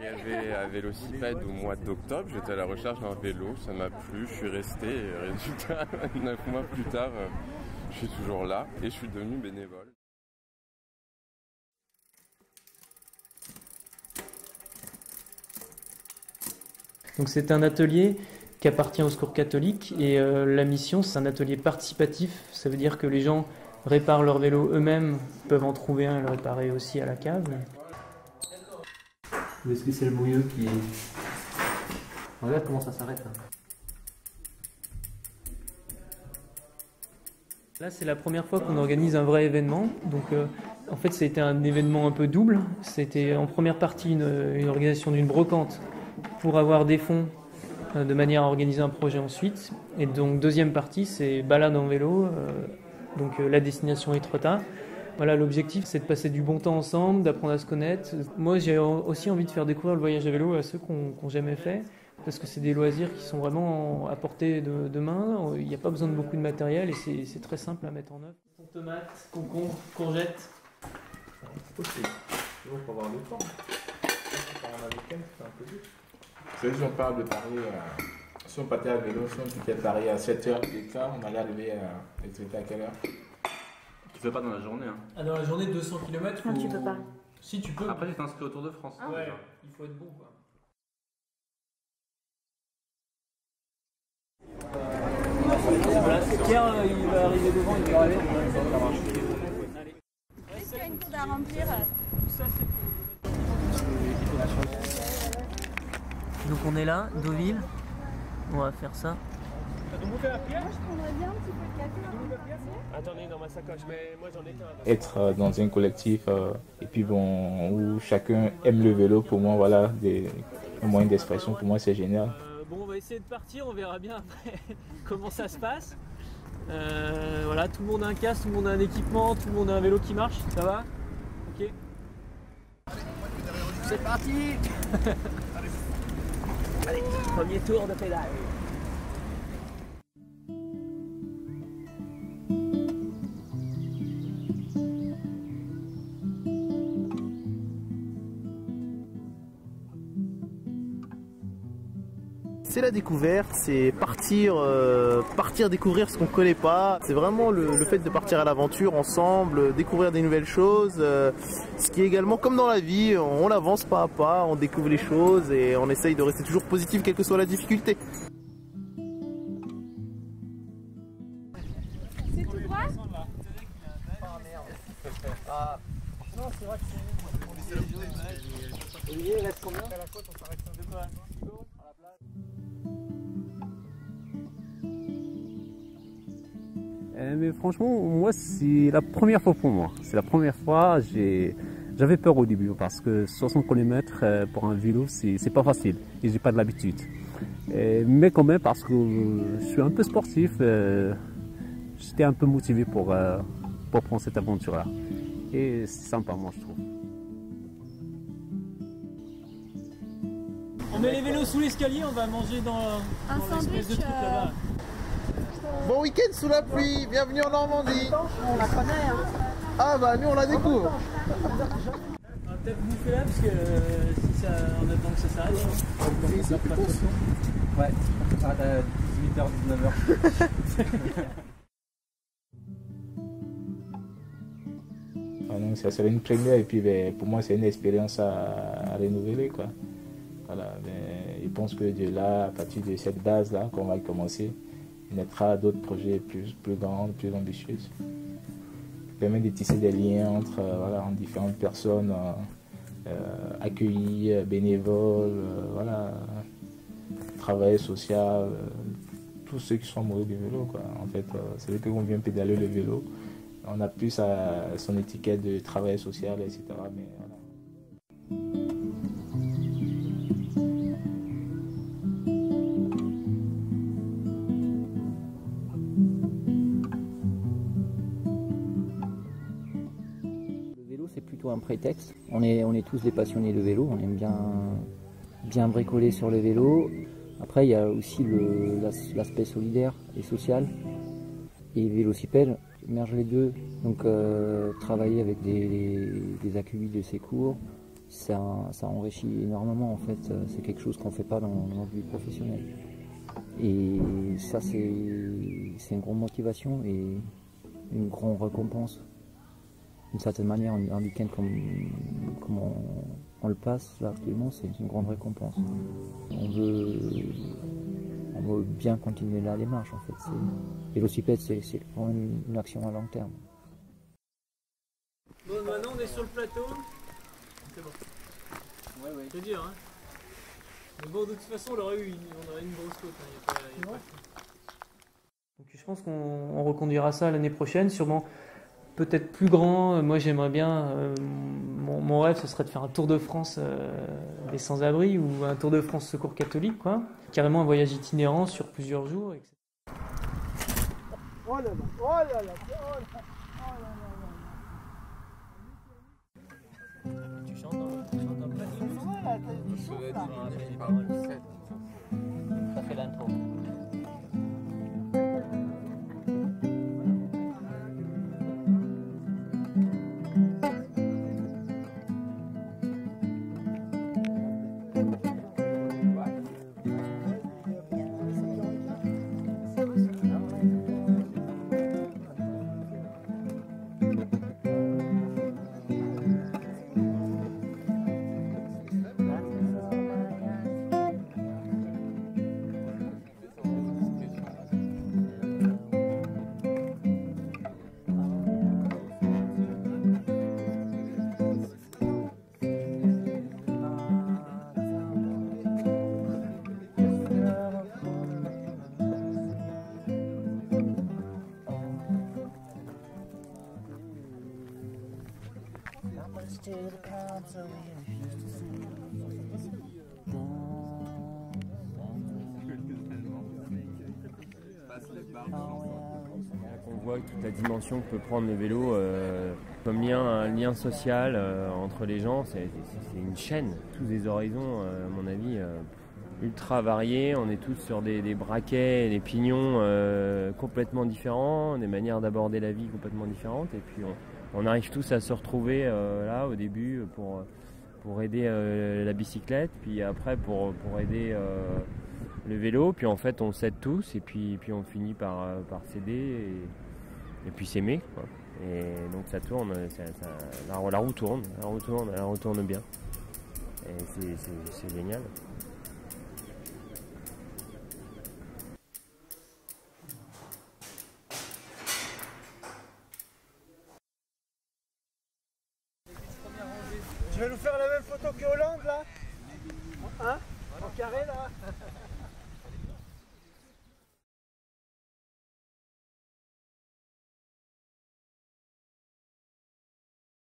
arrivé à Vélocipède au mois d'octobre, j'étais à la recherche d'un vélo, ça m'a plu, je suis resté et résultat, 9 mois plus tard, je suis toujours là et je suis devenu bénévole. Donc c'est un atelier qui appartient au Secours catholique et la mission c'est un atelier participatif, ça veut dire que les gens réparent leur vélo eux-mêmes, peuvent en trouver un et le réparer aussi à la cave. Ou est-ce que c'est le bouilleux qui... Regarde comment ça s'arrête là. Là c'est la première fois qu'on organise un vrai événement, donc en fait c'était un événement un peu double. C'était en première partie une organisation d'une brocante pour avoir des fonds de manière à organiser un projet ensuite. Et donc deuxième partie c'est balade en vélo, donc la destination Étretat. Voilà, l'objectif c'est de passer du bon temps ensemble, d'apprendre à se connaître. Moi j'ai aussi envie de faire découvrir le voyage à vélo à ceux qui n'ont jamais fait, parce que c'est des loisirs qui sont vraiment à portée de main. Il n'y a pas besoin de beaucoup de matériel et c'est très simple à mettre en œuvre. Tomates, concombres, courgettes. Ok, toujours pour avoir le temps. Si on parle de Paris, si on partait à vélo, si on quittait Paris à 7h15, on allait arriver à Étretat à quelle heure? Tu fais pas dans la journée hein. Ah, dans la journée 200 km Non, tu peux pas. Si tu peux. Après tu t'es inscrit au Tour de France. Ah, ouais, il faut être bon quoi. Voilà, Pierre il va arriver devant, il va arriver. Allez. Est-ce qu'il y a une courbe à remplir? Tout ça c'est pour... Donc on est là, Deauville. On va faire ça. Moi je prendrais bien un petit peu de café. Attendez, dans ma sacoche, mais moi j'en ai qu'un. Être dans un collectif et puis bon, où chacun aime le vélo, pour moi, voilà, un moyen d'expression, pour moi c'est génial. Bon, on va essayer de partir, on verra bien après comment ça se passe. Voilà, tout le monde a un casque, tout le monde a un équipement, tout le monde a un vélo qui marche, ça va? Ok. C'est parti. Allez, premier tour de pédale. C'est la découverte, c'est partir découvrir ce qu'on ne connaît pas. C'est vraiment le fait de partir à l'aventure ensemble, découvrir des nouvelles choses. Ce qui est également comme dans la vie, on avance pas à pas, on découvre les choses et on essaye de rester toujours positif quelle que soit la difficulté. C'est tout droit? Ah, non, c'est vrai que c'est... Olivier, il reste combien? À la côte, on s'arrête de quoi? Mais franchement, moi, c'est la première fois pour moi. C'est la première fois, j'avais peur au début parce que 60 km pour un vélo, c'est pas facile et j'ai pas de l'habitude. Mais quand même, parce que je suis un peu sportif, j'étais un peu motivé pour prendre cette aventure-là. Et c'est sympa, moi, je trouve. On met les vélos sous l'escalier, on va manger dans l'espèce de truc là-bas. Bon week-end sous la pluie, bienvenue en Normandie. On la connaît, hein. Ah bah nous on la découvre. On va peut-être bouffer là parce que si ça, on attend que ça s'arrête. Ouais, ça s'arrête à 18h, 19h. Donc ça serait une première et puis pour moi c'est une expérience à renouveler, quoi. Voilà, mais je pense que de là, à partir de cette base là qu'on va commencer, naîtra d'autres projets plus grands, plus ambitieux. Permet de tisser des liens entre différentes personnes accueillies, bénévoles, travail social, tous ceux qui sont amoureux du vélo, quoi. En fait, c'est vrai qu'on vient pédaler le vélo, on a plus son étiquette de travail social, etc. Mais, voilà. Un prétexte. On est tous des passionnés de vélo, on aime bien bricoler sur le vélo. Après il y a aussi l'aspect solidaire et social. Et Vélocipède merge les deux. Donc travailler avec des accueillis de secours, ça enrichit énormément en fait. C'est quelque chose qu'on ne fait pas dans notre vie professionnelle. Et ça, c'est une grande motivation et une grande récompense. D'une certaine manière, un week-end comme on le passe là actuellement, c'est une grande récompense. On veut bien continuer la démarche en fait. Vélocipède, c'est vraiment une action à long terme. Bon, maintenant on est sur le plateau. C'est bon. Ouais. C'est dur, hein. Mais bon, de toute façon, on aurait une grosse côte. Hein. Donc je pense qu'on reconduira ça l'année prochaine, sûrement peut-être plus grand. Moi j'aimerais bien, mon rêve ce serait de faire un Tour de France des sans-abri ou un Tour de France Secours catholique, quoi. Carrément un voyage itinérant sur plusieurs jours, etc. Oh là là, oh là là, oh là là. Tu chantes un peu. Ça fait l'intro. On voit toute la dimension que peut prendre le vélo comme un lien social entre les gens. C'est une chaîne, tous les horizons, à mon avis, ultra variés. On est tous sur des braquets et des pignons complètement différents, des manières d'aborder la vie complètement différentes. Et puis on arrive tous à se retrouver là au début pour aider la bicyclette, puis après pour aider le vélo, puis en fait on s'aide tous et puis on finit par s'aider et puis s'aimer, quoi. Et donc ça tourne, la roue tourne, elle retourne bien et c'est génial. Tu vas nous faire la même photo que Hollande là? Hein? En carré là?